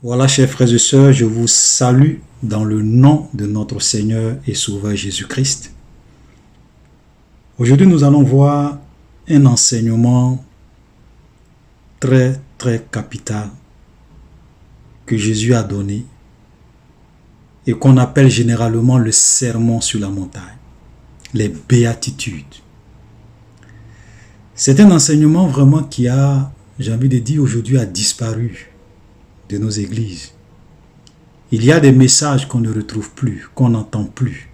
Voilà, chers frères et sœurs, je vous salue dans le nom de notre Seigneur et Sauveur Jésus-Christ. Aujourd'hui, nous allons voir un enseignement très capital que Jésus a donné et qu'on appelle généralement le sermon sur la montagne, les béatitudes. C'est un enseignement vraiment qui a, j'ai envie de dire aujourd'hui, a disparu de nos églises. Il y a des messages qu'on ne retrouve plus, qu'on n'entend plus.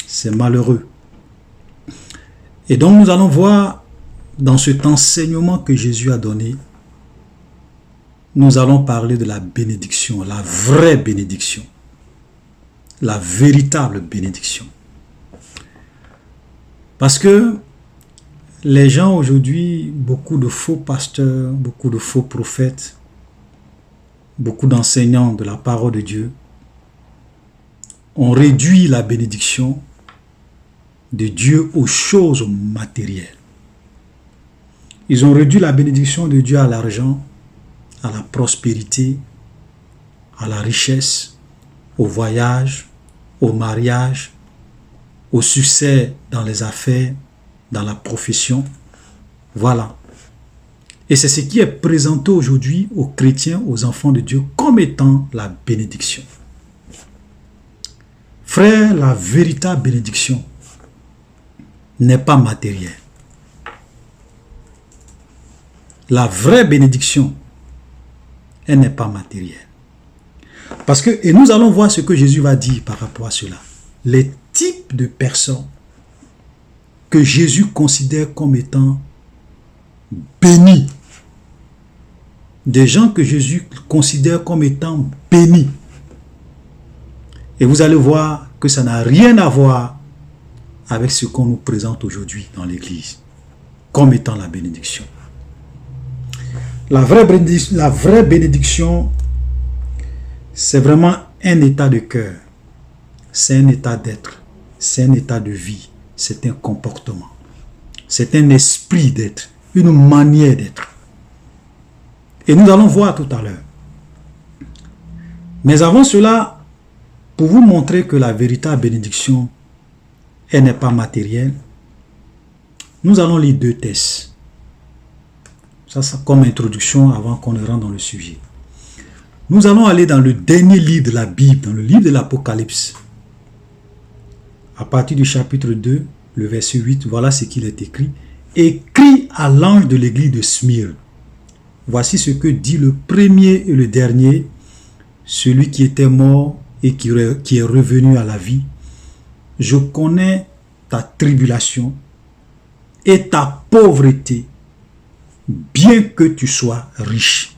C'est malheureux. Et donc nous allons voir dans cet enseignement que Jésus a donné, nous allons parler de la bénédiction, la vraie bénédiction, la véritable bénédiction. Parce que les gens aujourd'hui, beaucoup de faux pasteurs, beaucoup de faux prophètes, beaucoup d'enseignants de la parole de Dieu ont réduit la bénédiction de Dieu aux choses matérielles. Ils ont réduit la bénédiction de Dieu à l'argent, à la prospérité, à la richesse, au voyage, au mariage, au succès dans les affaires, dans la profession. Voilà. Et c'est ce qui est présenté aujourd'hui aux chrétiens, aux enfants de Dieu, comme étant la bénédiction. Frère, la véritable bénédiction n'est pas matérielle. La vraie bénédiction, elle n'est pas matérielle. Parce que, et nous allons voir ce que Jésus va dire par rapport à cela. Les types de personnes que Jésus considère comme étant bénis. Des gens que Jésus considère comme étant bénis. Et vous allez voir que ça n'a rien à voir avec ce qu'on nous présente aujourd'hui dans l'église, comme étant la bénédiction. La vraie bénédiction, c'est vraiment un état de cœur, c'est un état d'être, c'est un état de vie, c'est un comportement, c'est un esprit d'être, une manière d'être. Et nous allons voir tout à l'heure. Mais avant cela, pour vous montrer que la véritable bénédiction, elle n'est pas matérielle, nous allons lire deux textes. Ça, c'est comme introduction avant qu'on ne rentre dans le sujet. Nous allons aller dans le dernier livre de la Bible, dans le livre de l'Apocalypse. À partir du chapitre 2, le verset 8, voilà ce qu'il est écrit. Écrit à l'ange de l'église de Smyrne. Voici ce que dit le premier et le dernier, celui qui était mort et qui est revenu à la vie. Je connais ta tribulation et ta pauvreté, bien que tu sois riche.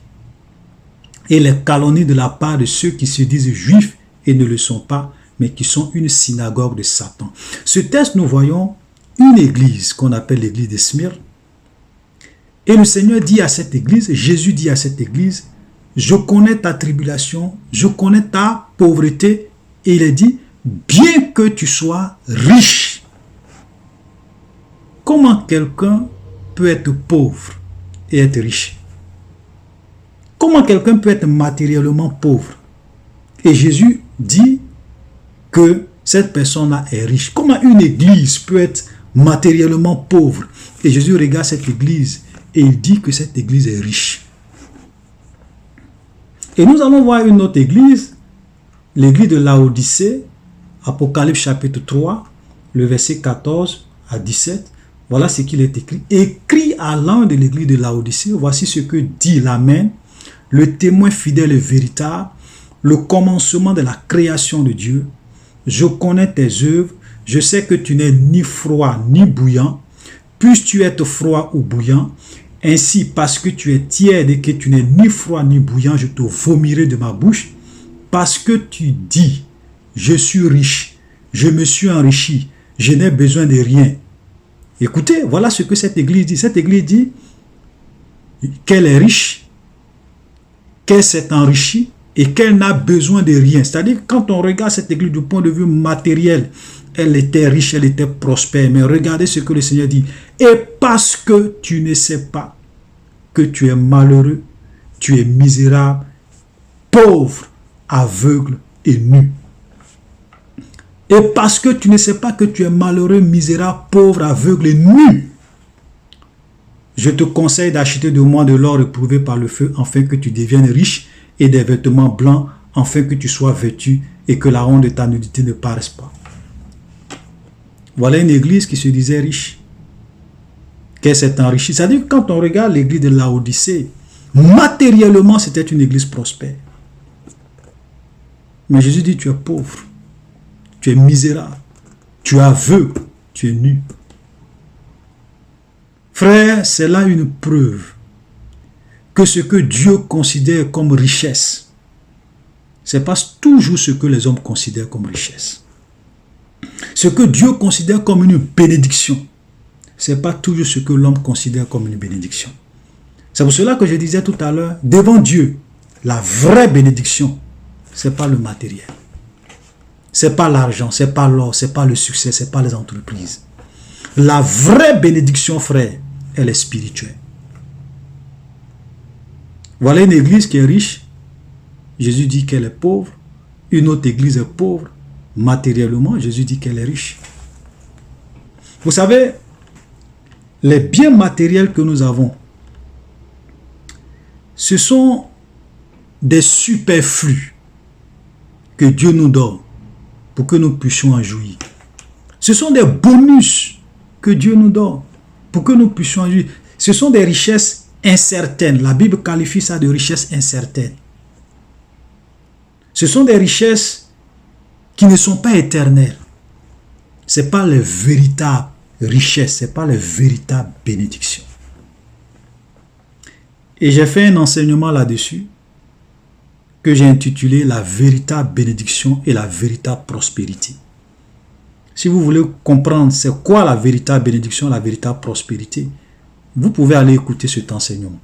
Et les calomnies de la part de ceux qui se disent juifs et ne le sont pas, mais qui sont une synagogue de Satan. Ce texte, nous voyons une église qu'on appelle l'église de Smyrne. Et le Seigneur dit à cette église, Jésus dit à cette église, je connais ta tribulation, je connais ta pauvreté. Et il est dit, bien que tu sois riche. Comment quelqu'un peut être pauvre et être riche? Comment quelqu'un peut être matériellement pauvre? Et Jésus dit que cette personne-là est riche. Comment une église peut être matériellement pauvre? Et Jésus regarde cette église et il dit que cette église est riche. Et nous allons voir une autre église, l'église de Laodicée, Apocalypse chapitre 3, le verset 14 à 17. Voilà ce qu'il est écrit. Écrit à l'ange de l'église de Laodicée, voici ce que dit l'Amen, le témoin fidèle et véritable, le commencement de la création de Dieu. Je connais tes œuvres, je sais que tu n'es ni froid ni bouillant. Puisses-tu être froid ou bouillant, ainsi parce que tu es tiède et que tu n'es ni froid ni bouillant, je te vomirai de ma bouche. Parce que tu dis, je suis riche, je me suis enrichi, je n'ai besoin de rien. Écoutez, voilà ce que cette église dit. Cette église dit qu'elle est riche, qu'elle s'est enrichie et qu'elle n'a besoin de rien. C'est-à-dire, quand on regarde cette église du point de vue matériel, elle était riche, elle était prospère. Mais regardez ce que le Seigneur dit. Et parce que tu ne sais pas que tu es malheureux, tu es misérable pauvre, aveugle et nu. Et parce que tu ne sais pas que tu es malheureux, misérable, pauvre, aveugle et nu, je te conseille d'acheter de moi de l'or éprouvé par le feu, afin que tu deviennes riche, et des vêtements blancs, afin que tu sois vêtu et que la honte de ta nudité ne paraisse pas. Voilà une église qui se disait riche, qui s'est enrichie. C'est-à-dire que quand on regarde l'église de Laodicée, matériellement, c'était une église prospère. Mais Jésus dit, tu es pauvre, tu es misérable, tu es aveugle, tu es nu. Frère, c'est là une preuve que ce que Dieu considère comme richesse, ce n'est pas toujours ce que les hommes considèrent comme richesse. Ce que Dieu considère comme une bénédiction, ce n'est pas toujours ce que l'homme considère comme une bénédiction. C'est pour cela que je disais tout à l'heure, devant Dieu, la vraie bénédiction, ce n'est pas le matériel. Ce n'est pas l'argent, ce n'est pas l'or, ce n'est pas le succès, ce n'est pas les entreprises. La vraie bénédiction, frère, elle est spirituelle. Voilà une église qui est riche. Jésus dit qu'elle est pauvre. Une autre église est pauvre. Matériellement, Jésus dit qu'elle est riche. Vous savez, les biens matériels que nous avons, ce sont des superflus que Dieu nous donne pour que nous puissions en jouir. Ce sont des bonus que Dieu nous donne pour que nous puissions en jouir. Ce sont des richesses incertaines. La Bible qualifie ça de richesses incertaines. Ce sont des richesses qui ne sont pas éternelles. Ce n'est pas les véritables richesses, ce n'est pas les véritables bénédictions. Et j'ai fait un enseignement là-dessus que j'ai intitulé la véritable bénédiction et la véritable prospérité. Si vous voulez comprendre c'est quoi la véritable bénédiction, la véritable prospérité, vous pouvez aller écouter cet enseignement.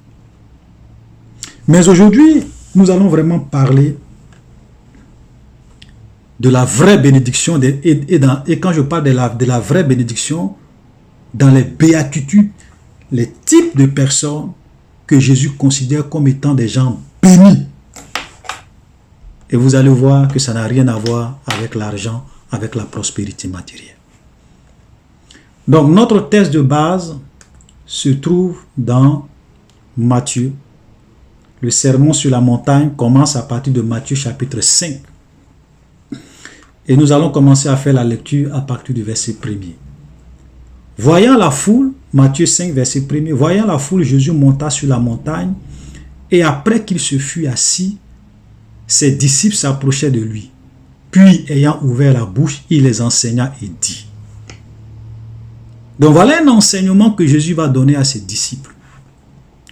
Mais aujourd'hui, nous allons vraiment parler de la vraie bénédiction et quand je parle de la vraie bénédiction, dans les béatitudes, les types de personnes que Jésus considère comme étant des gens bénis. Et vous allez voir que ça n'a rien à voir avec l'argent, avec la prospérité matérielle. Donc notre texte de base se trouve dans Matthieu. Le sermon sur la montagne commence à partir de Matthieu chapitre 5. Et nous allons commencer à faire la lecture à partir du verset 1er. Voyant la foule, Matthieu 5, verset 1er, voyant la foule, Jésus monta sur la montagne, et après qu'il se fut assis, ses disciples s'approchaient de lui. Puis, ayant ouvert la bouche, il les enseigna et dit. Donc voilà un enseignement que Jésus va donner à ses disciples.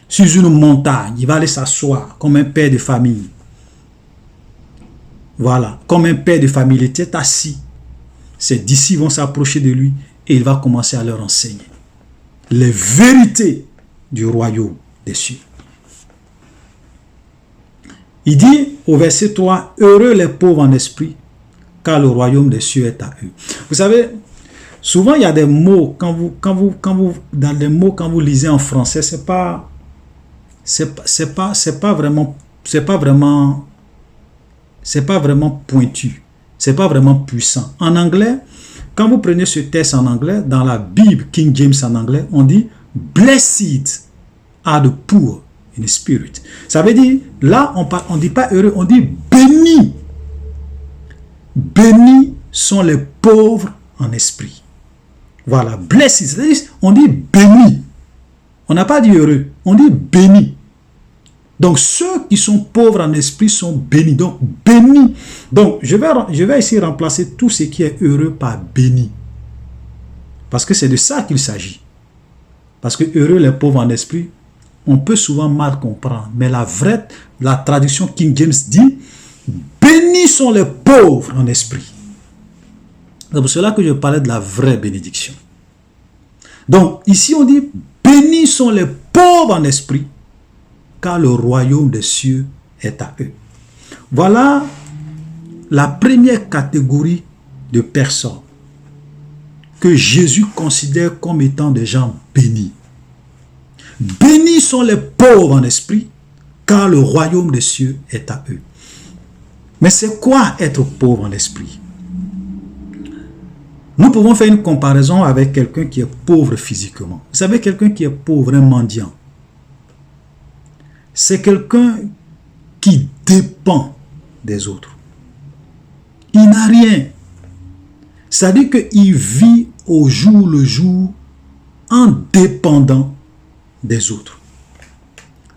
Sur une montagne, il va aller s'asseoir comme un père de famille. Voilà, comme un père de famille, il était assis. Ses disciples vont s'approcher de lui et il va commencer à leur enseigner les vérités du royaume des cieux. Il dit au verset 3, heureux les pauvres en esprit, car le royaume des cieux est à eux. Vous savez, souvent il y a des mots, quand vous lisez en français, c'est pas vraiment pointu, c'est pas vraiment puissant. En anglais, quand vous prenez ce texte en anglais, dans la Bible King James en anglais, on dit blessed are the poor in spirit. Ça veut dire, là on dit pas heureux, on dit béni. Bénis sont les pauvres en esprit. Voilà, blessed, c'est-à-dire on dit béni. On n'a pas dit heureux, on dit béni. Donc ceux qui sont pauvres en esprit sont bénis. Donc bénis. Donc je vais essayer de remplacer tout ce qui est heureux par béni. Parce que c'est de ça qu'il s'agit. Parce que heureux les pauvres en esprit, on peut souvent mal comprendre. Mais la traduction King James dit, bénis sont les pauvres en esprit. C'est pour cela que je parlais de la vraie bénédiction. Donc ici on dit, bénis sont les pauvres en esprit, car le royaume des cieux est à eux. Voilà la première catégorie de personnes que Jésus considère comme étant des gens bénis. Bénis sont les pauvres en esprit, car le royaume des cieux est à eux. Mais c'est quoi être pauvre en esprit? Nous pouvons faire une comparaison avec quelqu'un qui est pauvre physiquement. Vous savez, quelqu'un qui est pauvre, un mendiant, c'est quelqu'un qui dépend des autres. Il n'a rien. C'est-à-dire qu'il vit au jour le jour en dépendant des autres.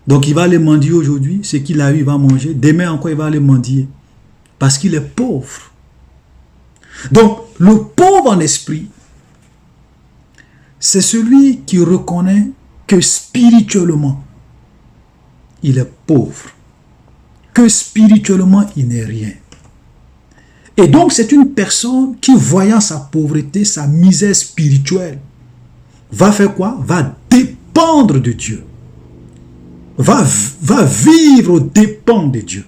Donc il va aller mendier aujourd'hui, ce qu'il a eu, il va manger. Demain encore, il va aller mendier. Parce qu'il est pauvre. Donc, le pauvre en esprit, c'est celui qui reconnaît que spirituellement, il est pauvre. Que spirituellement, il n'est rien. Et donc, c'est une personne qui, voyant sa pauvreté, sa misère spirituelle, va faire quoi? Va dépendre de Dieu. Va vivre aux dépens de Dieu.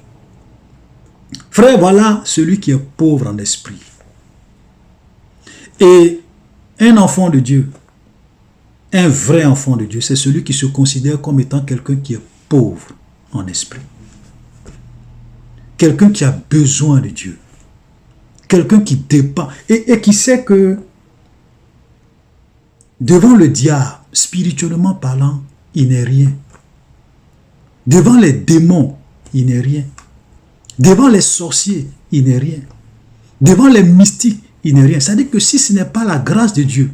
Frère, voilà celui qui est pauvre en esprit. Et un enfant de Dieu, un vrai enfant de Dieu, c'est celui qui se considère comme étant quelqu'un qui est pauvre en esprit. Quelqu'un qui a besoin de Dieu. Quelqu'un qui dépend et qui sait que devant le diable, spirituellement parlant, il n'est rien. Devant les démons, il n'est rien. Devant les sorciers, il n'est rien. Devant les mystiques, il n'est rien. C'est-à-dire que si ce n'est pas la grâce de Dieu,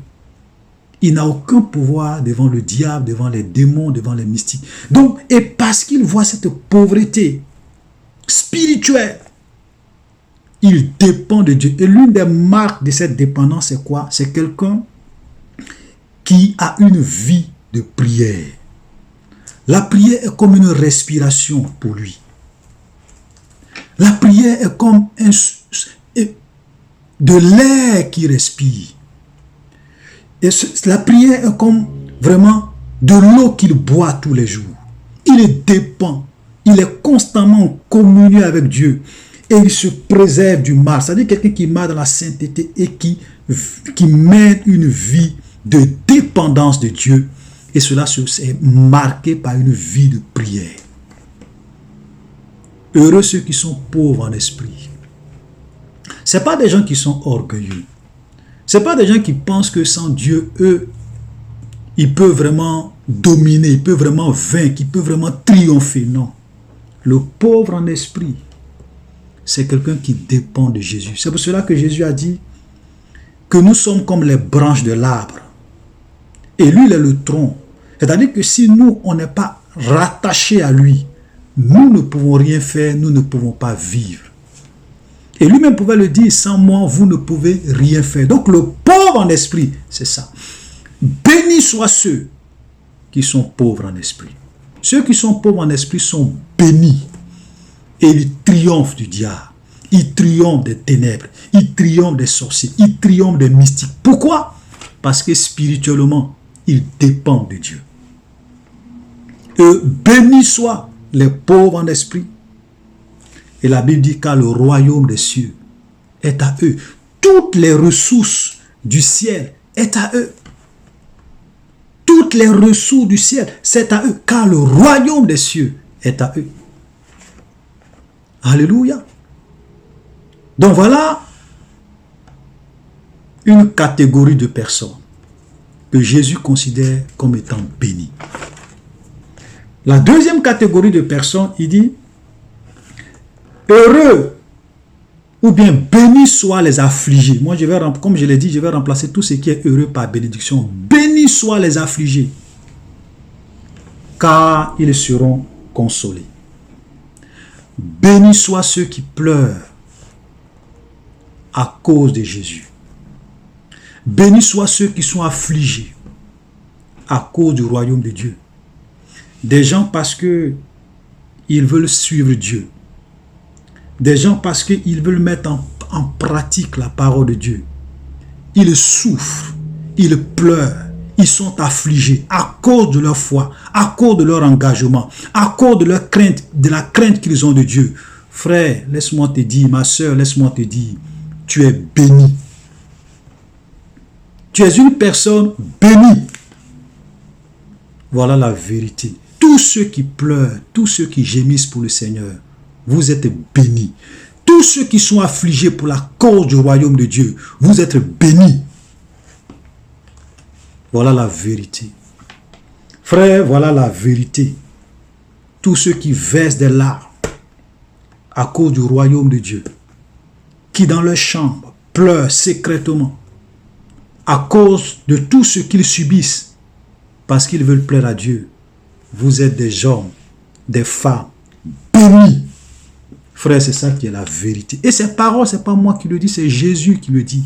il n'a aucun pouvoir devant le diable, devant les démons, devant les mystiques. Donc, et parce qu'il voit cette pauvreté spirituelle, il dépend de Dieu. Et l'une des marques de cette dépendance, c'est quoi? C'est quelqu'un qui a une vie de prière. La prière est comme une respiration pour lui. La prière est comme de l'air qui respire. Et la prière est comme vraiment de l'eau qu'il boit tous les jours. Il dépend. Il est constamment en communion avec Dieu. Et il se préserve du mal. C'est-à-dire quelqu'un qui marche dans la sainteté et qui mène une vie de dépendance de Dieu. Et cela est marqué par une vie de prière. Heureux ceux qui sont pauvres en esprit. Ce n'est pas des gens qui sont orgueilleux. Ce n'est pas des gens qui pensent que sans Dieu, eux, ils peuvent vraiment dominer, ils peuvent vraiment vaincre, ils peuvent vraiment triompher. Non. Le pauvre en esprit, c'est quelqu'un qui dépend de Jésus. C'est pour cela que Jésus a dit que nous sommes comme les branches de l'arbre. Et lui, il est le tronc. C'est-à-dire que si nous, on n'est pas rattachés à lui, nous ne pouvons rien faire, nous ne pouvons pas vivre. Et lui-même pouvait le dire, sans moi, vous ne pouvez rien faire. Donc le pauvre en esprit, c'est ça. Bénis soient ceux qui sont pauvres en esprit. Ceux qui sont pauvres en esprit sont bénis. Et ils triomphent du diable. Ils triomphent des ténèbres. Ils triomphent des sorciers. Ils triomphent des mystiques. Pourquoi? Parce que spirituellement, ils dépendent de Dieu. Bénis soient les pauvres en esprit. Et la Bible dit car le royaume des cieux est à eux. Toutes les ressources du ciel est à eux. Toutes les ressources du ciel, c'est à eux. Car le royaume des cieux est à eux. Alléluia. Donc voilà une catégorie de personnes que Jésus considère comme étant bénies. La deuxième catégorie de personnes, il dit heureux ou bien bénis soient les affligés. Moi, comme je l'ai dit, je vais remplacer tout ce qui est heureux par bénédiction. Bénis soient les affligés, car ils seront consolés. Bénis soient ceux qui pleurent à cause de Jésus. Bénis soient ceux qui sont affligés à cause du royaume de Dieu. Des gens parce que ils veulent suivre Dieu. Des gens parce qu'ils veulent mettre en pratique la parole de Dieu. Ils souffrent, ils pleurent, ils sont affligés à cause de leur foi, à cause de leur engagement, à cause de leur crainte, de la crainte qu'ils ont de Dieu. Frère, laisse-moi te dire, ma soeur, laisse-moi te dire, tu es béni. Tu es une personne bénie. Voilà la vérité. Tous ceux qui pleurent, tous ceux qui gémissent pour le Seigneur, vous êtes bénis. Tous tous ceux qui sont affligés pour la cause du royaume de Dieu, vous êtes bénis. Voilà la vérité. Frère, voilà la vérité. Tous ceux qui versent des larmes à cause du royaume de Dieu, qui dans leur chambre pleurent secrètement à cause de tout ce qu'ils subissent parce qu'ils veulent plaire à Dieu, vous êtes des hommes, des femmes bénis. Frère, c'est ça qui est la vérité. Et ces paroles, ce n'est pas moi qui le dis, c'est Jésus qui le dit.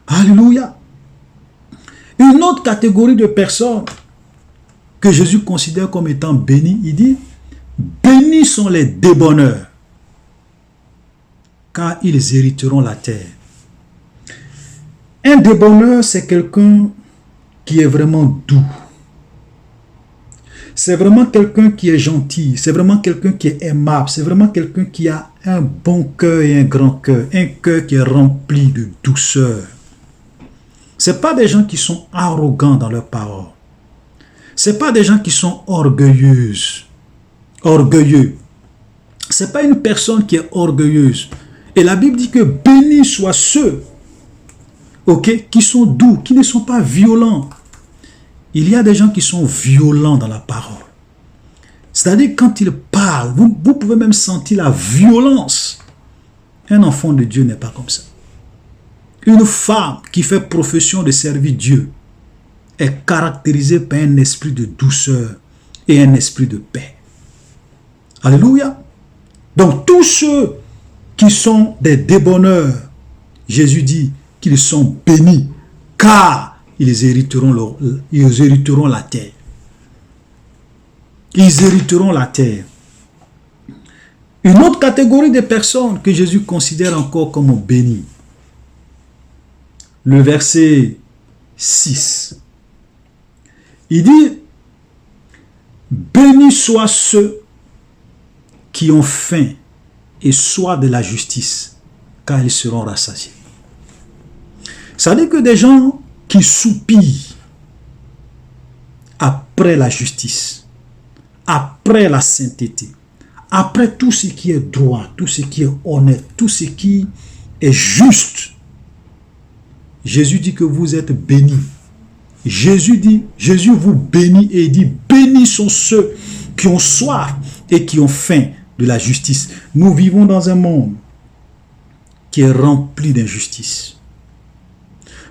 Alléluia. Une autre catégorie de personnes que Jésus considère comme étant bénies, il dit, bénis sont les débonneurs, car ils hériteront la terre. Un débonneur, c'est quelqu'un qui est vraiment doux. C'est vraiment quelqu'un qui est gentil. C'est vraiment quelqu'un qui est aimable. C'est vraiment quelqu'un qui a un bon cœur et un grand cœur. Un cœur qui est rempli de douceur. Ce n'est pas des gens qui sont arrogants dans leurs paroles. Ce n'est pas des gens qui sont orgueilleux. Ce n'est pas une personne qui est orgueilleuse. Et la Bible dit que bénis soient ceux qui sont doux, qui ne sont pas violents. Il y a des gens qui sont violents dans la parole. C'est-à-dire quand ils parlent, vous pouvez même sentir la violence. Un enfant de Dieu n'est pas comme ça. Une femme qui fait profession de servir Dieu est caractérisée par un esprit de douceur et un esprit de paix. Alléluia. Donc tous ceux qui sont des débonneurs, Jésus dit qu'ils sont bénis, car ils hériteront la terre. Ils hériteront la terre. Une autre catégorie de personnes que Jésus considère encore comme bénies. Le verset 6. Il dit, bénis soient ceux qui ont faim et soif de la justice, car ils seront rassasiés. Ça veut dire que des gens qui soupirent après la justice, après la sainteté, après tout ce qui est droit, tout ce qui est honnête, tout ce qui est juste, Jésus dit que vous êtes bénis. Jésus vous bénit et il dit, bénis sont ceux qui ont soif et qui ont faim de la justice. Nous vivons dans un monde qui est rempli d'injustice.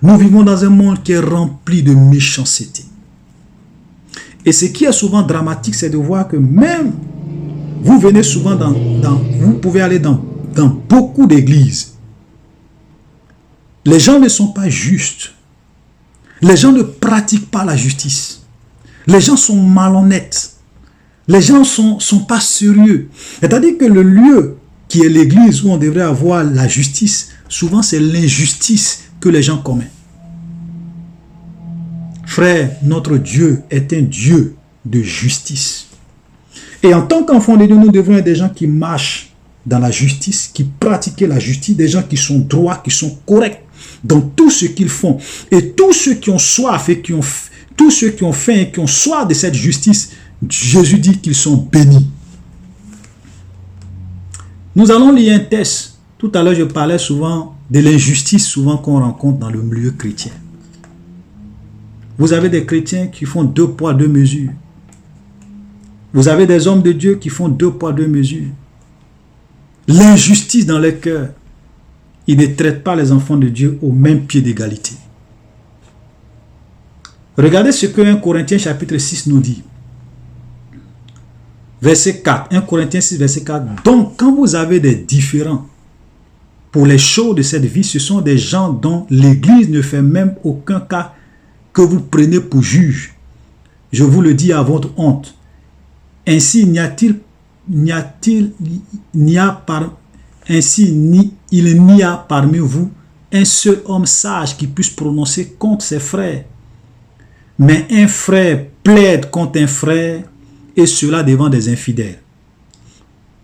Nous vivons dans un monde qui est rempli de méchanceté. Et ce qui est souvent dramatique, c'est de voir que même, vous venez souvent vous pouvez aller dans beaucoup d'églises. Les gens ne sont pas justes. Les gens ne pratiquent pas la justice. Les gens sont malhonnêtes. Les gens ne sont pas sérieux. C'est-à-dire que le lieu qui est l'église où on devrait avoir la justice, souvent c'est l'injustice que les gens commettent. Frère, notre Dieu est un Dieu de justice. Et en tant qu'enfants de Dieu, nous devons être des gens qui marchent dans la justice, qui pratiquent la justice, des gens qui sont droits, qui sont corrects dans tout ce qu'ils font. Et tous ceux qui ont soif et tous ceux qui ont faim et qui ont soif de cette justice, Jésus dit qu'ils sont bénis. Nous allons lire un texte. Tout à l'heure, je parlais souvent de l'injustice souvent qu'on rencontre dans le milieu chrétien. Vous avez des chrétiens qui font 2 poids, 2 mesures. Vous avez des hommes de Dieu qui font 2 poids, 2 mesures. L'injustice dans leur cœur. Ils ne traitent pas les enfants de Dieu au même pied d'égalité. Regardez ce que 1 Corinthiens chapitre 6 nous dit. Verset 4. 1 Corinthiens 6, verset 4. Donc, quand vous avez des différends pour les choses de cette vie, ce sont des gens dont l'Église ne fait même aucun cas que vous prenez pour juge. Je vous le dis à votre honte. Ainsi, il n'y a parmi vous un seul homme sage qui puisse prononcer contre ses frères. Mais un frère plaide contre un frère, et cela devant des infidèles.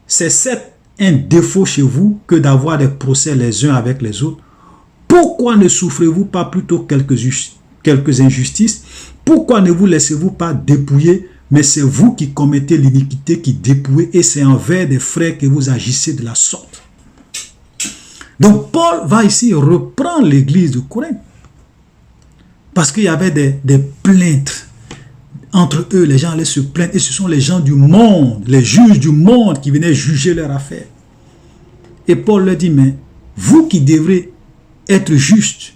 C'est un défaut chez vous que d'avoir des procès les uns avec les autres. Pourquoi ne souffrez-vous pas plutôt quelques injustices? Pourquoi ne vous laissez-vous pas dépouiller mais c'est vous qui commettez l'iniquité, qui dépouillez, et c'est envers des frères que vous agissez de la sorte. Donc Paul va ici reprendre l'église de Corinthe. Parce qu'il y avait des plaintes. Entre eux, les gens allaient se plaindre. Et ce sont les gens du monde, les juges du monde qui venaient juger leur affaire. Et Paul leur dit, mais vous qui devrez être justes,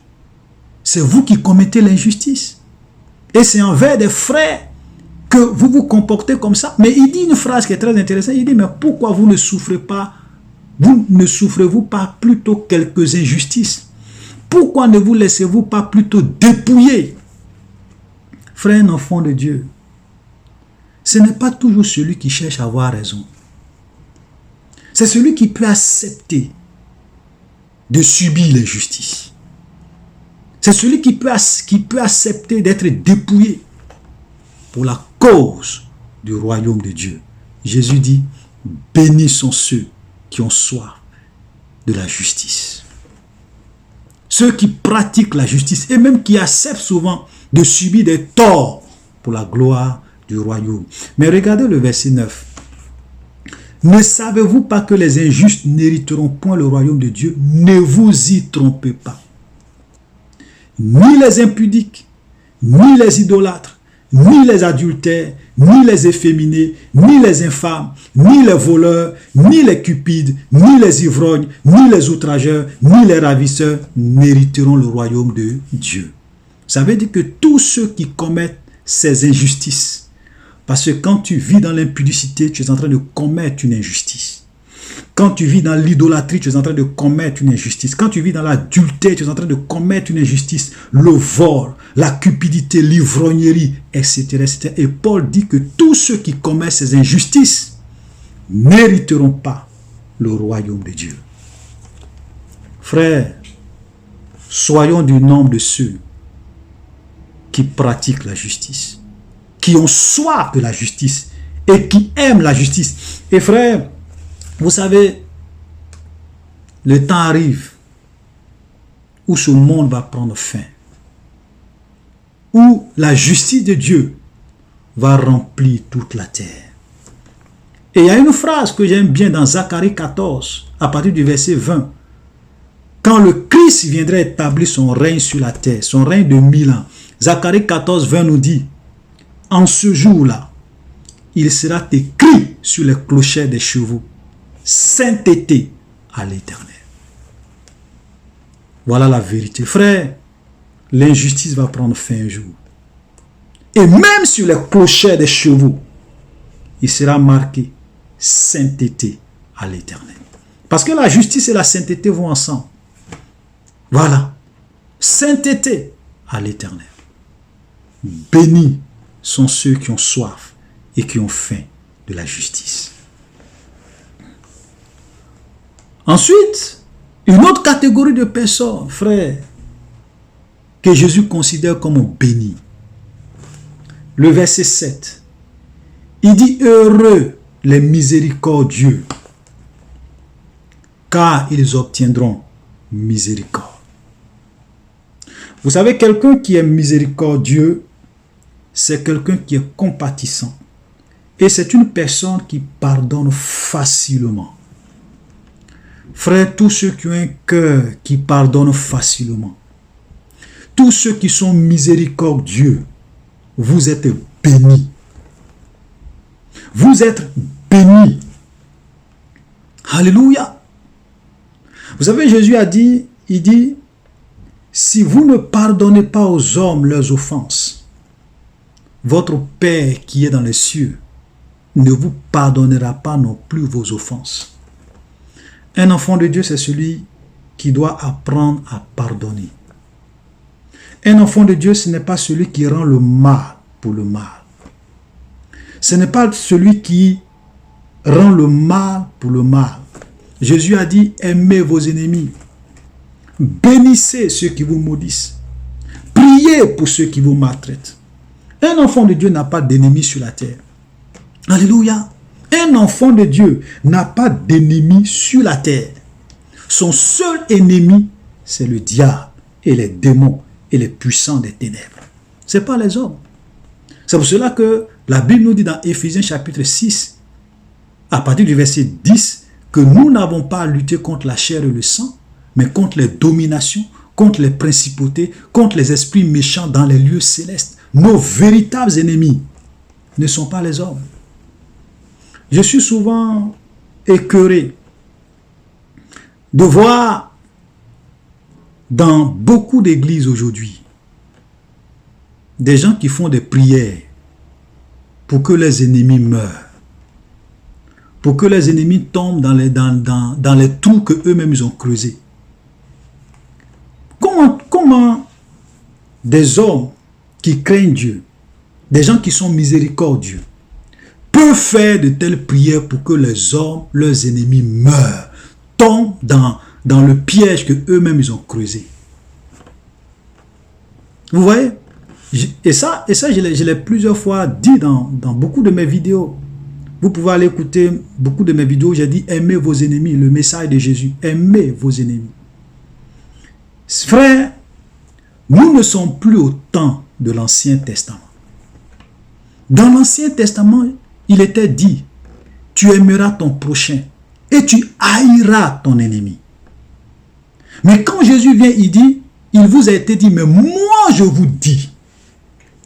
c'est vous qui commettez l'injustice. Et c'est envers des frères que vous vous comportez comme ça. Mais il dit une phrase qui est très intéressante. Il dit, mais pourquoi vous ne souffrez pas, vous ne souffrez-vous pas plutôt quelques injustices? Pourquoi ne vous laissez-vous pas plutôt dépouiller? Frère, un enfant de Dieu, ce n'est pas toujours celui qui cherche à avoir raison. C'est celui qui peut accepter de subir l'injustice. C'est celui qui peut accepter d'être dépouillé pour la cause du royaume de Dieu. Jésus dit, bénis sont ceux qui ont soif de la justice. Ceux qui pratiquent la justice et même qui acceptent souvent de subir des torts pour la gloire du royaume. Mais regardez le verset 9. Ne savez-vous pas que les injustes n'hériteront point le royaume de Dieu? Ne vous y trompez pas. Ni les impudiques, ni les idolâtres, ni les adultères, ni les efféminés, ni les infâmes, ni les voleurs, ni les cupides, ni les ivrognes, ni les outrageurs, ni les ravisseurs n'hériteront le royaume de Dieu. Ça veut dire que tous ceux qui commettent ces injustices, parce que quand tu vis dans l'impudicité, tu es en train de commettre une injustice. Quand tu vis dans l'idolâtrie, tu es en train de commettre une injustice. Quand tu vis dans l'adultère, tu es en train de commettre une injustice. Le vol, la cupidité, l'ivrognerie, etc., etc. Et Paul dit que tous ceux qui commettent ces injustices n'hériteront pas le royaume de Dieu. Frères, soyons du nombre de ceux qui pratiquent la justice, qui ont soif de la justice et qui aiment la justice. Et frères, vous savez, le temps arrive où ce monde va prendre fin, où la justice de Dieu va remplir toute la terre. Et il y a une phrase que j'aime bien dans Zacharie 14, à partir du verset 20. Quand le Christ viendrait établir son règne sur la terre, son règne de 1000 ans, Zacharie 14, 20 nous dit, en ce jour-là, il sera écrit sur les clochers des chevaux, sainteté à l'Éternel. Voilà la vérité. Frère, l'injustice va prendre fin un jour. Et même sur les clochers des chevaux, il sera marqué sainteté à l'Éternel. Parce que la justice et la sainteté vont ensemble. Voilà. Sainteté à l'Éternel. Bénis sont ceux qui ont soif et qui ont faim de la justice. Ensuite, une autre catégorie de personnes, frères, que Jésus considère comme bénis. Le verset 7. Il dit, heureux les miséricordieux, car ils obtiendront miséricorde. Vous savez, quelqu'un qui est miséricordieux, c'est quelqu'un qui est compatissant. Et c'est une personne qui pardonne facilement. Frères, tous ceux qui ont un cœur qui pardonne facilement, tous ceux qui sont miséricordieux, vous êtes bénis. Vous êtes bénis. Alléluia. Vous savez, Jésus a dit, il dit, si vous ne pardonnez pas aux hommes leurs offenses, votre Père qui est dans les cieux ne vous pardonnera pas non plus vos offenses. Un enfant de Dieu, c'est celui qui doit apprendre à pardonner. Un enfant de Dieu, ce n'est pas celui qui rend le mal pour le mal. Ce n'est pas celui qui rend le mal pour le mal. Jésus a dit, aimez vos ennemis. Bénissez ceux qui vous maudissent. Priez pour ceux qui vous maltraitent. Un enfant de Dieu n'a pas d'ennemi sur la terre. Alléluia. Un enfant de Dieu n'a pas d'ennemi sur la terre. Son seul ennemi, c'est le diable et les démons et les puissants des ténèbres. Ce n'est pas les hommes. C'est pour cela que la Bible nous dit dans Éphésiens chapitre 6, à partir du verset 10, que nous n'avons pas à lutter contre la chair et le sang, mais contre les dominations, contre les principautés, contre les esprits méchants dans les lieux célestes. Nos véritables ennemis ne sont pas les hommes. Je suis souvent écœuré de voir dans beaucoup d'églises aujourd'hui des gens qui font des prières pour que les ennemis meurent, pour que les ennemis tombent dans les trous qu'eux-mêmes ils ont creusés. Comment des hommes qui craignent Dieu, des gens qui sont miséricordieux, peuvent faire de telles prières pour que les hommes, leurs ennemis meurent, tombent dans le piège qu'eux-mêmes ils ont creusé? Vous voyez? Et ça je l'ai plusieurs fois dit dans beaucoup de mes vidéos. Vous pouvez aller écouter beaucoup de mes vidéos. J'ai dit aimez vos ennemis, le message de Jésus. Aimez vos ennemis. Frère, nous ne sommes plus au temps de l'Ancien Testament. Dans l'Ancien Testament, il était dit, tu aimeras ton prochain et tu haïras ton ennemi. Mais quand Jésus vient, il dit, il vous a été dit, mais moi je vous dis,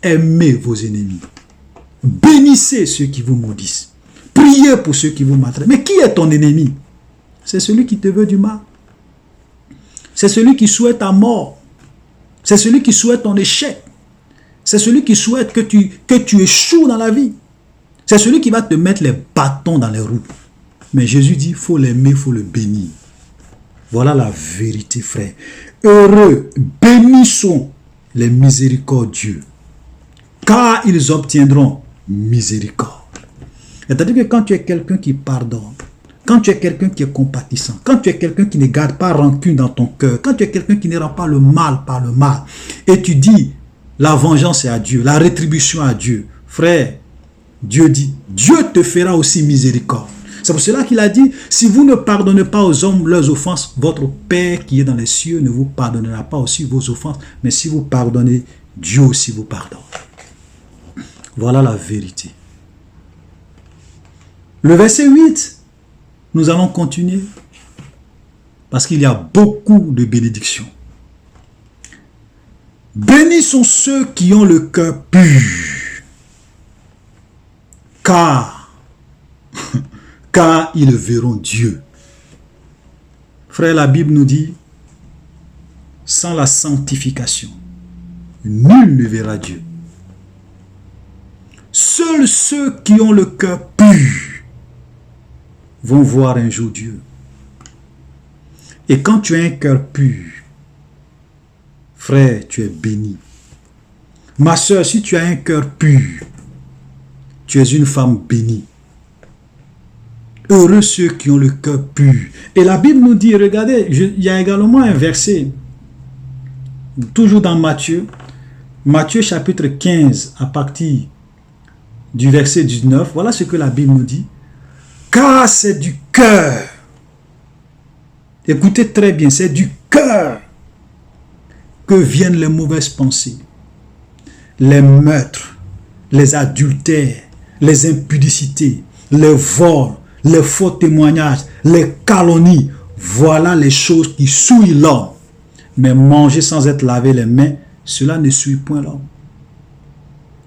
aimez vos ennemis. Bénissez ceux qui vous maudissent. Priez pour ceux qui vous maltraitent. Mais qui est ton ennemi? C'est celui qui te veut du mal. C'est celui qui souhaite ta mort. C'est celui qui souhaite ton échec. C'est celui qui souhaite que tu échoues dans la vie. C'est celui qui va te mettre les bâtons dans les roues. Mais Jésus dit, il faut l'aimer, il faut le bénir. Voilà la vérité, frère. Heureux, bénissons les miséricordieux, car ils obtiendront miséricorde. C'est-à-dire que quand tu es quelqu'un qui pardonne, quand tu es quelqu'un qui est compatissant, quand tu es quelqu'un qui ne garde pas rancune dans ton cœur, quand tu es quelqu'un qui ne rend pas le mal par le mal, et tu dis, la vengeance est à Dieu, la rétribution à Dieu, frère, Dieu dit, Dieu te fera aussi miséricorde. C'est pour cela qu'il a dit, si vous ne pardonnez pas aux hommes leurs offenses, votre Père qui est dans les cieux ne vous pardonnera pas aussi vos offenses. Mais si vous pardonnez, Dieu aussi vous pardonne. Voilà la vérité. Le verset 8, nous allons continuer parce qu'il y a beaucoup de bénédictions. Bénis sont ceux qui ont le cœur pur, car ils verront Dieu. Frère, la Bible nous dit, sans la sanctification, nul ne verra Dieu. Seuls ceux qui ont le cœur pur vont voir un jour Dieu. Et quand tu as un cœur pur, frère, tu es béni. Ma soeur, si tu as un cœur pur, tu es une femme bénie. Heureux ceux qui ont le cœur pur. Et la Bible nous dit, regardez, il y a également un verset, toujours dans Matthieu, Matthieu chapitre 15, à partir du verset 19, voilà ce que la Bible nous dit. Car c'est du cœur, écoutez très bien, c'est du cœur que viennent les mauvaises pensées, les meurtres, les adultères, les impudicités, les vols, les faux témoignages, les calomnies. Voilà les choses qui souillent l'homme. Mais manger sans être lavé les mains, cela ne souille point l'homme.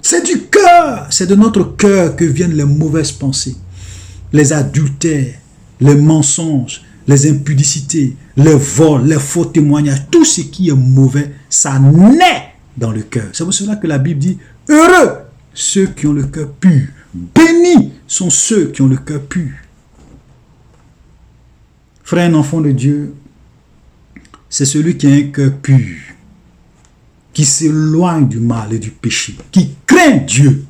C'est du cœur, c'est de notre cœur que viennent les mauvaises pensées, les adultères, les mensonges, les impudicités, les vols, les faux témoignages, tout ce qui est mauvais, ça naît dans le cœur. C'est pour cela que la Bible dit, heureux ceux qui ont le cœur pur, bénis sont ceux qui ont le cœur pur. Frère, un enfant de Dieu, c'est celui qui a un cœur pur, qui s'éloigne du mal et du péché, qui craint Dieu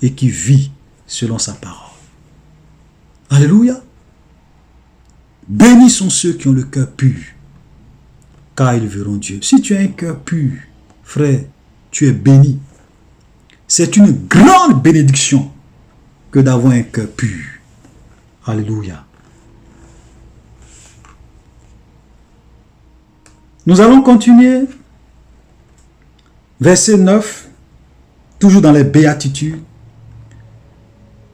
et qui vit selon sa parole. Alléluia. Bénis sont ceux qui ont le cœur pur, car ils verront Dieu. Si tu as un cœur pur, frère, tu es béni. C'est une grande bénédiction que d'avoir un cœur pur. Alléluia. Nous allons continuer. Verset 9. toujours dans les béatitudes,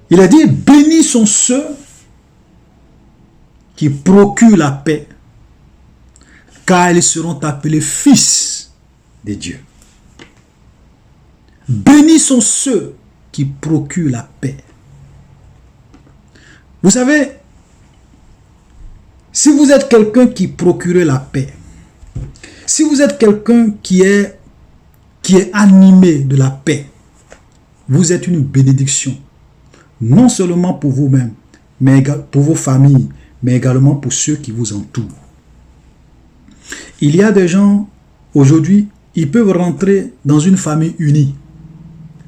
il a dit, bénis sont ceux qui procurent la paix, car ils seront appelés fils de Dieu. Bénis sont ceux qui procurent la paix. Vous savez, si vous êtes quelqu'un qui procure la paix, si vous êtes quelqu'un qui est animé de la paix, vous êtes une bénédiction, non seulement pour vous-même, mais pour vos familles, mais également pour ceux qui vous entourent. Il y a des gens, aujourd'hui, ils peuvent rentrer dans une famille unie.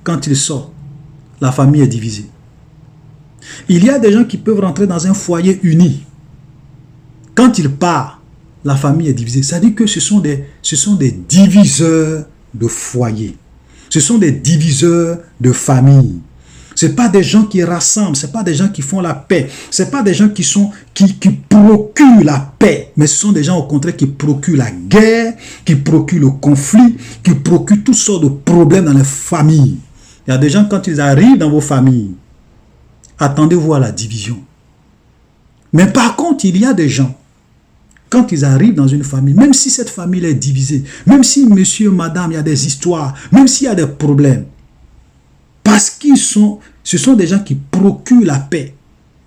Quand ils sortent, la famille est divisée. Il y a des gens qui peuvent rentrer dans un foyer uni. Quand ils partent, la famille est divisée. Ça dit que ce sont des diviseurs de foyer. Ce sont des diviseurs de famille. Ce n'est pas des gens qui rassemblent, ce n'est pas des gens qui font la paix, ce n'est pas des gens qui procurent la paix, mais ce sont des gens au contraire qui procurent la guerre, qui procurent le conflit, qui procurent toutes sortes de problèmes dans les familles. Il y a des gens, quand ils arrivent dans vos familles, attendez-vous à la division. Mais par contre, il y a des gens, quand ils arrivent dans une famille, même si cette famille est divisée, même si monsieur, madame, il y a des histoires, même s'il y a des problèmes, parce ce sont des gens qui procurent la paix.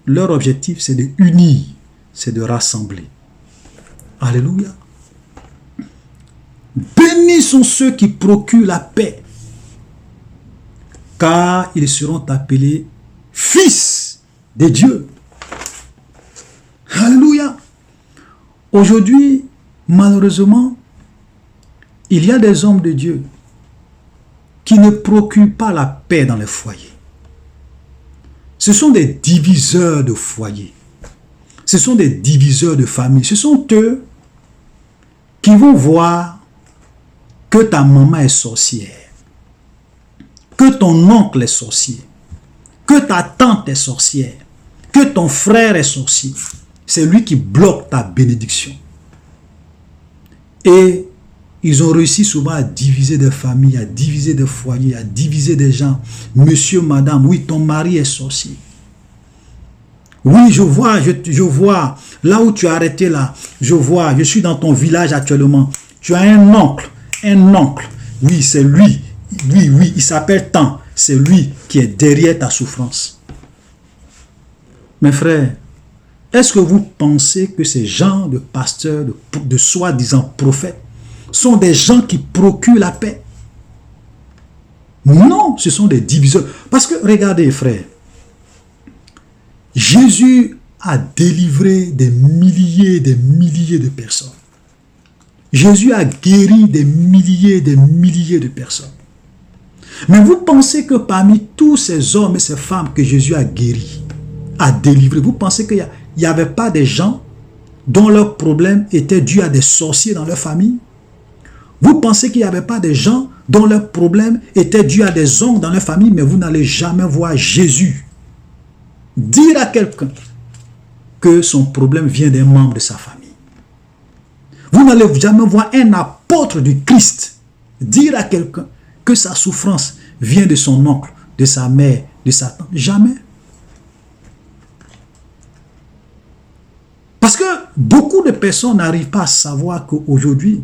Leur objectif, c'est de unir, c'est de rassembler. Alléluia. Bénis sont ceux qui procurent la paix, car ils seront appelés fils de Dieu. Alléluia. Aujourd'hui, malheureusement, il y a des hommes de Dieu qui ne procurent pas la paix dans les foyers. Ce sont des diviseurs de foyers. Ce sont des diviseurs de famille. Ce sont eux qui vont voir que ta maman est sorcière, que ton oncle est sorcier, que ta tante est sorcière, que ton frère est sorcier. C'est lui qui bloque ta bénédiction. Et ils ont réussi souvent à diviser des familles, à diviser des foyers, à diviser des gens. Monsieur, madame, oui, ton mari est sorcier. Oui, je vois, là où tu as arrêté là, je suis dans ton village actuellement. Tu as un oncle, oui, c'est lui, oui, il s'appelle tant, c'est lui qui est derrière ta souffrance. Mes frères, est-ce que vous pensez que ces gens de pasteurs, de soi-disant prophètes, sont des gens qui procurent la paix? Non, ce sont des diviseurs. Parce que, regardez, frères, Jésus a délivré des milliers de personnes. Jésus a guéri des milliers de personnes. Mais vous pensez que parmi tous ces hommes et ces femmes que Jésus a guéris, a délivré, vous pensez qu'il n'y avait pas des gens dont leurs problèmes étaient dus à des sorciers dans leur famille? Vous pensez qu'il n'y avait pas des gens dont leurs problèmes étaient dus à des oncles dans leur famille, mais vous n'allez jamais voir Jésus dire à quelqu'un que son problème vient d'un membre de sa famille. Vous n'allez jamais voir un apôtre du Christ dire à quelqu'un que sa souffrance vient de son oncle, de sa mère, de sa tante. Jamais. Parce que beaucoup de personnes n'arrivent pas à savoir qu'aujourd'hui,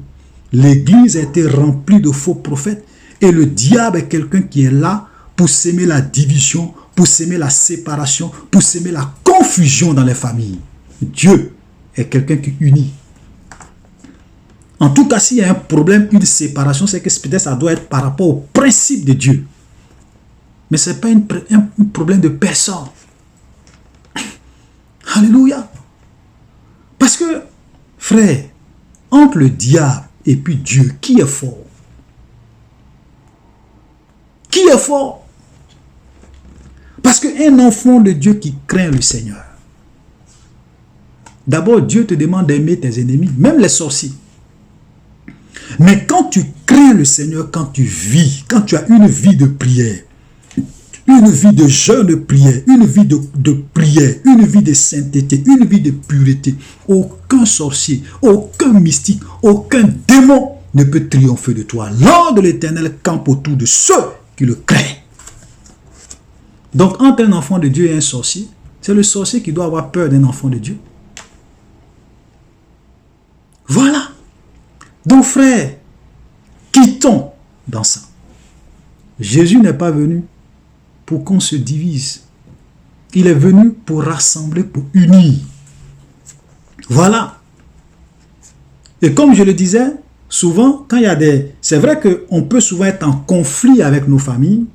l'Église a été remplie de faux prophètes et le diable est quelqu'un qui est là pour s'aimer la division, pour s'aimer la séparation, pour s'aimer la confusion dans les familles. Dieu est quelqu'un qui unit. En tout cas, s'il y a un problème, une séparation, c'est que peut-être ça doit être par rapport au principe de Dieu. Mais ce n'est pas un problème de personne. Alléluia. Parce que, frère, entre le diable et puis Dieu, qui est fort? Qui est fort? Parce qu'un enfant de Dieu qui craint le Seigneur, d'abord Dieu te demande d'aimer tes ennemis, même les sorciers. Mais quand tu crains le Seigneur, quand tu vis, quand tu as une vie de prière, une vie de jeûne de prière, une vie de prière, une vie de sainteté, une vie de pureté, aucun sorcier, aucun mystique, aucun démon ne peut triompher de toi. L'ange de l'Éternel campe autour de ceux qui le crée. Donc, entre un enfant de Dieu et un sorcier, c'est le sorcier qui doit avoir peur d'un enfant de Dieu. Voilà. Donc, frère, quittons dans ça. Jésus n'est pas venu pour qu'on se divise. Il est venu pour rassembler, pour unir. Voilà. Et comme je le disais, souvent, quand il y a des... C'est vrai qu'on peut souvent être en conflit avec nos familles,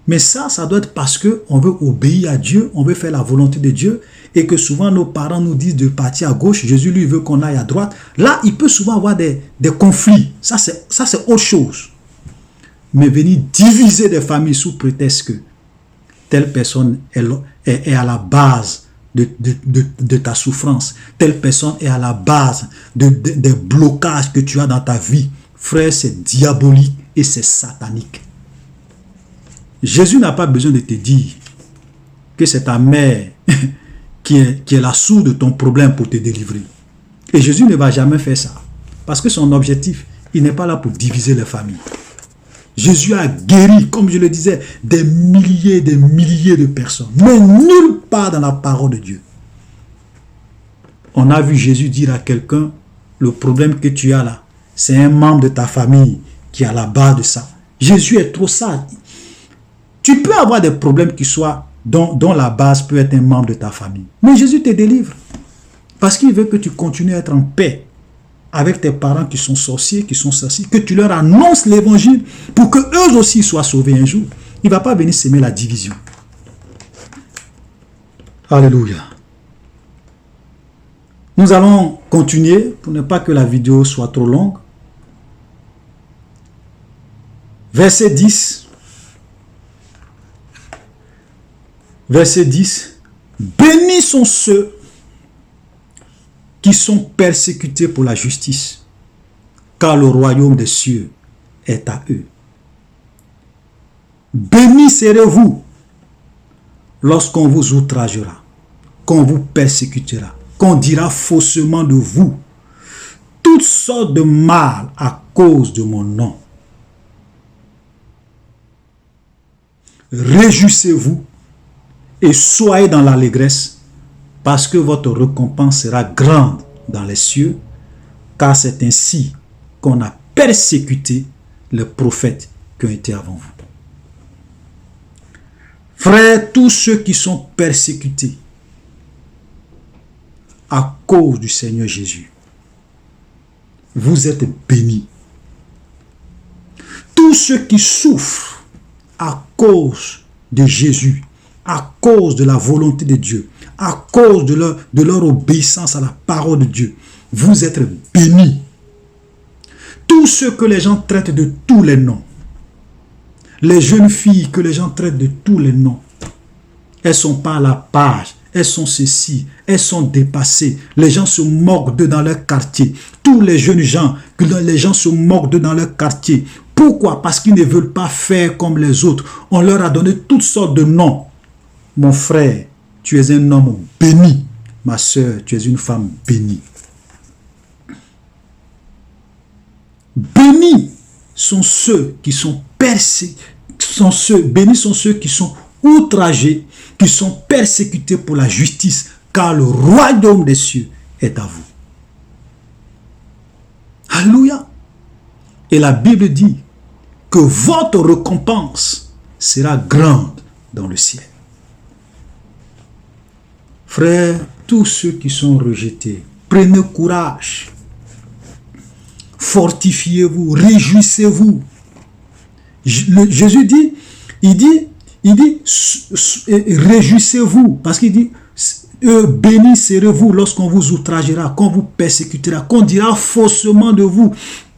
mais ça doit être parce qu'on veut obéir à Dieu, on veut faire la volonté de Dieu, et que souvent nos parents nous disent de partir à gauche, Jésus lui veut qu'on aille à droite. Là, il peut souvent avoir des conflits. Ça, c'est autre chose. Mais venir diviser des familles sous prétexte que telle personne est à la base de ta souffrance, telle personne est à la base des blocages que tu as dans ta vie, frère, c'est diabolique et c'est satanique. Jésus n'a pas besoin de te dire que c'est ta mère qui est la source de ton problème pour te délivrer. Et Jésus ne va jamais faire ça. Parce que son objectif, il n'est pas là pour diviser les familles. Jésus a guéri, comme je le disais, des milliers de personnes. Mais nulle part dans la parole de Dieu. On a vu Jésus dire à quelqu'un, le problème que tu as là, c'est un membre de ta famille qui est à la base de ça. Jésus est trop sage. Tu peux avoir des problèmes qui soient, dont la base peut être un membre de ta famille. Mais Jésus te délivre. Parce qu'il veut que tu continues à être en paix avec tes parents qui sont sorciers, qui sont sorciers, que tu leur annonces l'évangile pour que eux aussi soient sauvés un jour. Il ne va pas venir semer la division. Alléluia. Nous allons continuer pour ne pas que la vidéo soit trop longue. Verset 10. Verset 10. Bénis sont ceux qui sont persécutés pour la justice, car le royaume des cieux est à eux. Bénis serez-vous lorsqu'on vous outragera, qu'on vous persécutera, qu'on dira faussement de vous toutes sortes de mal à cause de mon nom. Réjouissez-vous et soyez dans l'allégresse, parce que votre récompense sera grande dans les cieux, car c'est ainsi qu'on a persécuté les prophètes qui ont été avant vous. Frères, tous ceux qui sont persécutés à cause du Seigneur Jésus, vous êtes bénis. Tous ceux qui souffrent à cause de Jésus, à cause de la volonté de Dieu, à cause de leur obéissance à la parole de Dieu, vous êtes bénis. Tous ceux que les gens traitent de tous les noms, les jeunes filles que les gens traitent de tous les noms, elles sont pas à la page, elles sont ceci, elles sont dépassées, les gens se moquent d'eux dans leur quartier, tous les jeunes gens, que les gens se moquent d'eux dans leur quartier. Pourquoi? Parce qu'ils ne veulent pas faire comme les autres. On leur a donné toutes sortes de noms. Mon frère, tu es un homme béni. Ma soeur, tu es une femme bénie. Bénis sont ceux qui sont persécutés, bénis sont ceux qui sont outragés, qui sont persécutés pour la justice, car le royaume des cieux est à vous. Alléluia. Et la Bible dit que votre récompense sera grande dans le ciel. Frères, tous ceux qui sont rejetés, prenez courage. Fortifiez-vous, réjouissez-vous. Jésus dit, réjouissez-vous, parce qu'il dit, bénis serez-vous lorsqu'on vous outragera, qu'on vous persécutera, qu'on dira faussement de vous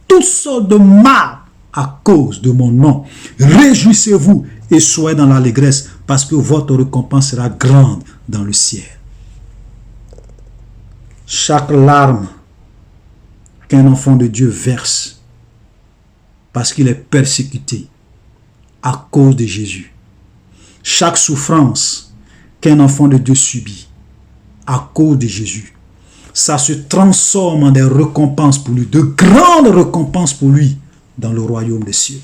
toutes sortes de mal à cause de mon nom. Réjouissez-vous et soyez dans l'allégresse, parce que votre récompense sera grande dans le ciel. Chaque larme qu'un enfant de Dieu verse parce qu'il est persécuté à cause de Jésus, chaque souffrance qu'un enfant de Dieu subit à cause de Jésus, ça se transforme en des récompenses pour lui, de grandes récompenses pour lui dans le royaume des cieux.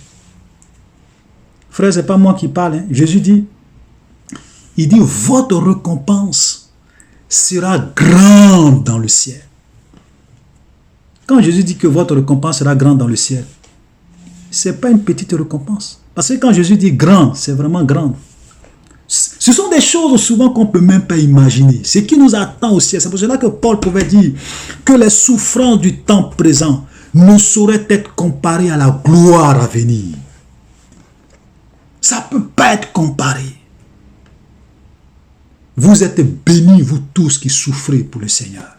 Frère, ce n'est pas moi qui parle. Hein. Jésus dit, il dit, votre récompense sera grande dans le ciel. Quand Jésus dit que votre récompense sera grande dans le ciel, ce n'est pas une petite récompense. Parce que quand Jésus dit grande, c'est vraiment grande. Ce sont des choses souvent qu'on ne peut même pas imaginer. Ce qui nous attend au ciel. C'est pour cela que Paul pouvait dire que les souffrances du temps présent ne sauraient être comparées à la gloire à venir. Ça ne peut pas être comparé. Vous êtes bénis, vous tous qui souffrez pour le Seigneur.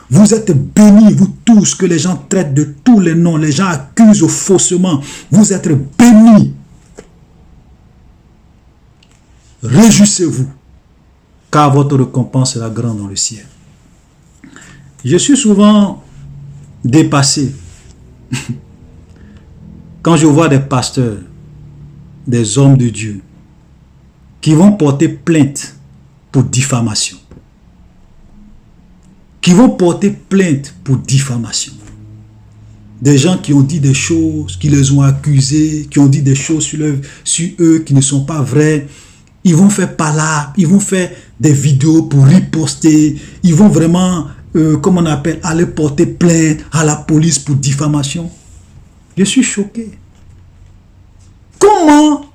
Vous êtes bénis, vous tous, que les gens traitent de tous les noms, les gens accusent faussement. Vous êtes bénis. Réjouissez-vous, car votre récompense sera grande dans le ciel. Je suis souvent dépassé quand je vois des pasteurs, des hommes de Dieu, qui vont porter plainte pour diffamation. Qui vont porter plainte pour diffamation. Des gens qui ont dit des choses, qui les ont accusés, qui ont dit des choses sur eux qui ne sont pas vraies. Ils vont faire palabre, ils vont faire des vidéos pour riposter. Ils vont vraiment, comment on appelle, aller porter plainte à la police pour diffamation. Je suis choqué. Comment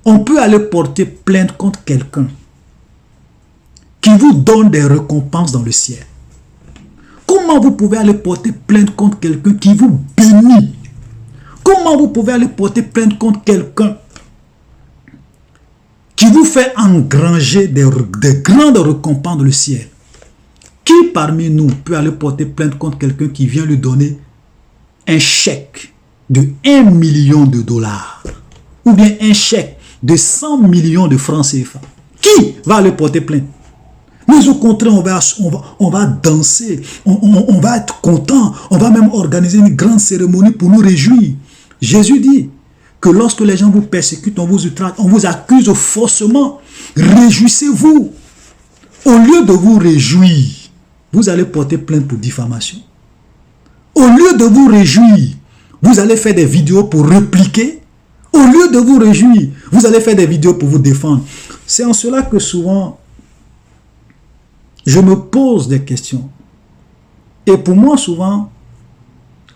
on peut aller porter plainte contre quelqu'un qui vous donne des récompenses dans le ciel? Comment vous pouvez aller porter plainte contre quelqu'un qui vous bénit? Comment vous pouvez aller porter plainte contre quelqu'un qui vous fait engranger des grandes récompenses dans le ciel? Qui parmi nous peut aller porter plainte contre quelqu'un qui vient lui donner un chèque de 1 million de dollars ou bien un chèque de 100 millions de francs CFA? Qui va aller porter plainte? Mais au contraire, on va danser, on va être content, on va même organiser une grande cérémonie pour nous réjouir. Jésus dit que lorsque les gens vous persécutent, on vous outrage, on vous accuse faussement, réjouissez-vous. Au lieu de vous réjouir, vous allez porter plainte pour diffamation. Au lieu de vous réjouir, vous allez faire des vidéos pour répliquer. Au lieu de vous réjouir, vous allez faire des vidéos pour vous défendre. C'est en cela que souvent, je me pose des questions. Et pour moi, souvent,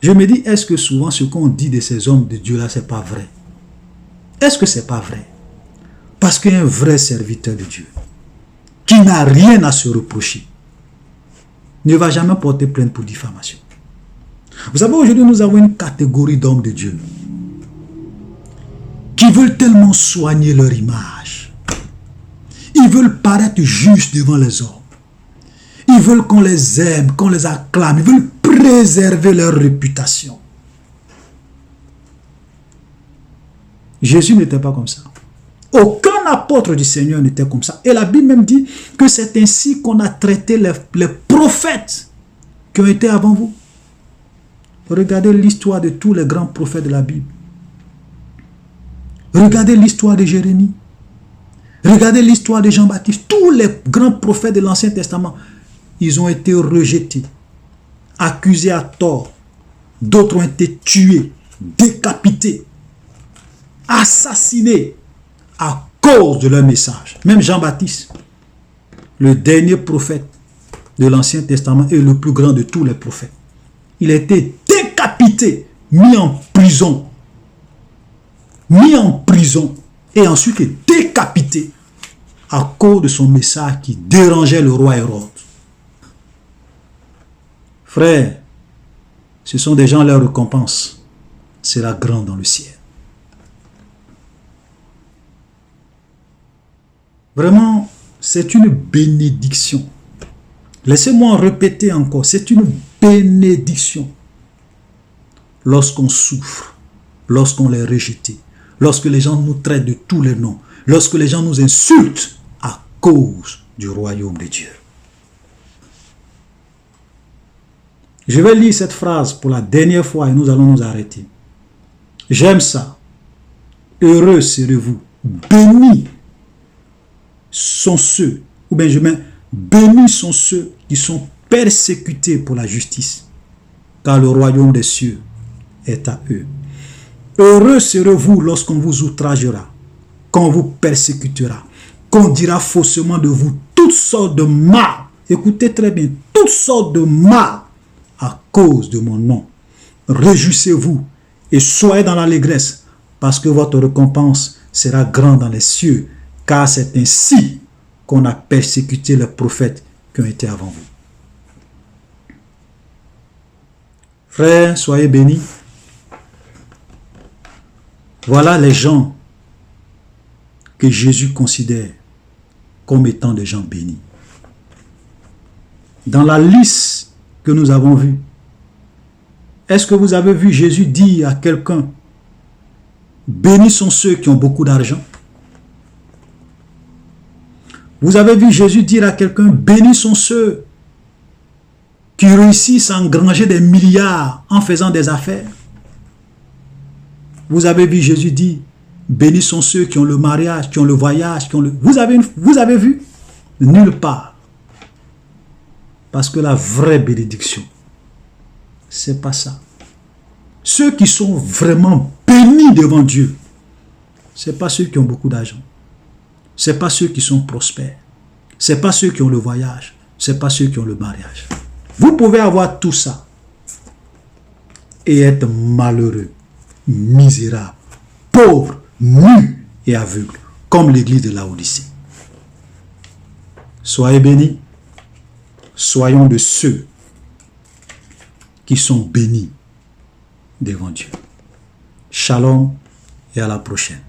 je me dis, est-ce que souvent ce qu'on dit de ces hommes de Dieu là, c'est pas vrai? Est-ce que c'est pas vrai? Parce qu'un vrai serviteur de Dieu, qui n'a rien à se reprocher, ne va jamais porter plainte pour diffamation. Vous savez, aujourd'hui, nous avons une catégorie d'hommes de Dieu qui veulent tellement soigner leur image. Ils veulent paraître justes devant les hommes. Ils veulent qu'on les aime, qu'on les acclame. Ils veulent préserver leur réputation. Jésus n'était pas comme ça. Aucun apôtre du Seigneur n'était comme ça. Et la Bible même dit que c'est ainsi qu'on a traité les prophètes qui ont été avant vous. Regardez l'histoire de tous les grands prophètes de la Bible. Regardez l'histoire de Jérémie. Regardez l'histoire de Jean-Baptiste. Tous les grands prophètes de l'Ancien Testament, ils ont été rejetés, accusés à tort. D'autres ont été tués, décapités, assassinés à cause de leur message. Même Jean-Baptiste, le dernier prophète de l'Ancien Testament et le plus grand de tous les prophètes, il a été décapité, mis en prison et ensuite décapité à cause de son message qui dérangeait le roi Hérode. Frère, ce sont des gens, leur récompense sera grande dans le ciel. Vraiment, c'est une bénédiction. Laissez-moi répéter encore, c'est une bénédiction. Lorsqu'on souffre, lorsqu'on est rejeté, lorsque les gens nous traitent de tous les noms, lorsque les gens nous insultent à cause du royaume de Dieu. Je vais lire cette phrase pour la dernière fois et nous allons nous arrêter. J'aime ça. Heureux serez-vous. Bénis sont ceux, ou bien je mets, bénis sont ceux qui sont persécutés pour la justice, car le royaume des cieux est à eux. Heureux serez-vous lorsqu'on vous outragera, qu'on vous persécutera, qu'on dira faussement de vous toutes sortes de mal. Écoutez très bien, toutes sortes de mal à cause de mon nom. Réjouissez-vous et soyez dans l'allégresse, parce que votre récompense sera grande dans les cieux, car c'est ainsi qu'on a persécuté les prophètes qui ont été avant vous. Frères, soyez bénis. Voilà les gens que Jésus considère comme étant des gens bénis. Dans la liste que nous avons vue, est-ce que vous avez vu Jésus dire à quelqu'un, bénis sont ceux qui ont beaucoup d'argent? Vous avez vu Jésus dire à quelqu'un, bénis sont ceux qui réussissent à engranger des milliards en faisant des affaires? Vous avez vu Jésus dire, bénis sont ceux qui ont le mariage, qui ont le voyage, qui ont le... Vous avez vu? Nulle part. Parce que la vraie bénédiction, c'est pas ça. Ceux qui sont vraiment bénis devant Dieu, c'est pas ceux qui ont beaucoup d'argent. C'est pas ceux qui sont prospères. C'est pas ceux qui ont le voyage. C'est pas ceux qui ont le mariage. Vous pouvez avoir tout ça et être malheureux, misérable, pauvre, nu et aveugle, comme l'église de Laodicée. Soyez bénis. Soyons de ceux qui sont bénis devant Dieu. Shalom et à la prochaine.